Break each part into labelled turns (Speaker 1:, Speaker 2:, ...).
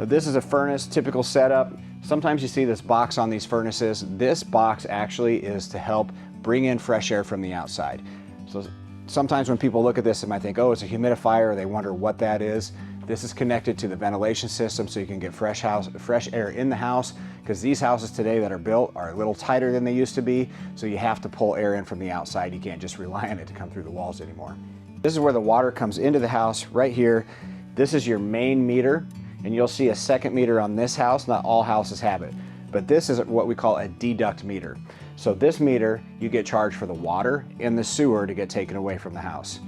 Speaker 1: So this is a furnace, typical setup. Sometimes you see this box on these furnaces. This box actually is to help bring in fresh air from the outside. So sometimes when people look at this, they might think, oh, it's a humidifier, or they wonder what that is. This is connected to the ventilation system so you can get fresh air in the house, because these houses today that are built are a little tighter than they used to be, so you have to pull air in from the outside. You can't just rely on it to come through the walls anymore. This is where the water comes into the house right here. This is your main meter, and you'll see a second meter on this house. Not all houses have it, but this is what we call a deduct meter. So this meter, you get charged for the water and the sewer to get taken away from the house.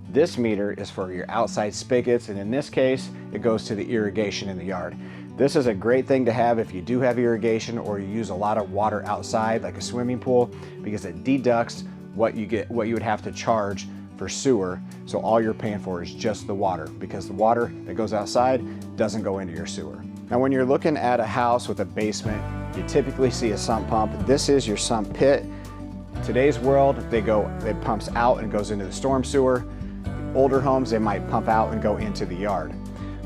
Speaker 1: This meter is for your outside spigots, and in this case, it goes to the irrigation in the yard. This is a great thing to have if you do have irrigation or you use a lot of water outside, like a swimming pool, because it deducts what you would have to charge for sewer. So all you're paying for is just the water, because the water that goes outside doesn't go into your sewer. Now, when you're looking at a house with a basement, you typically see a sump pump. This is your sump pit. Today's world, it pumps out and goes into the storm sewer. Older homes, they might pump out and go into the yard.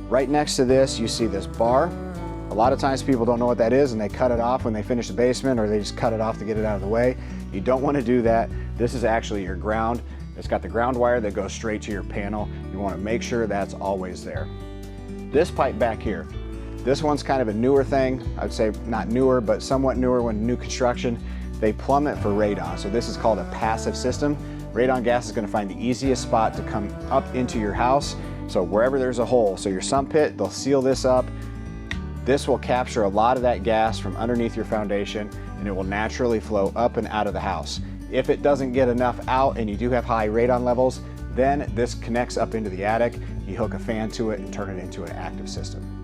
Speaker 1: Right next to this, you see this bar. A lot of times people don't know what that is and they cut it off when they finish the basement, or they just cut it off to get it out of the way. You don't want to do that. This is actually your ground. It's got the ground wire that goes straight to your panel. You want to make sure that's always there. This pipe back here, this one's kind of a newer thing. I would say not newer, but somewhat newer when new construction. They plumb it for radon. So this is called a passive system. Radon gas is going to find the easiest spot to come up into your house. So wherever there's a hole, so your sump pit, they'll seal this up. This will capture a lot of that gas from underneath your foundation, and it will naturally flow up and out of the house. If it doesn't get enough out and you do have high radon levels, then this connects up into the attic. You hook a fan to it and turn it into an active system.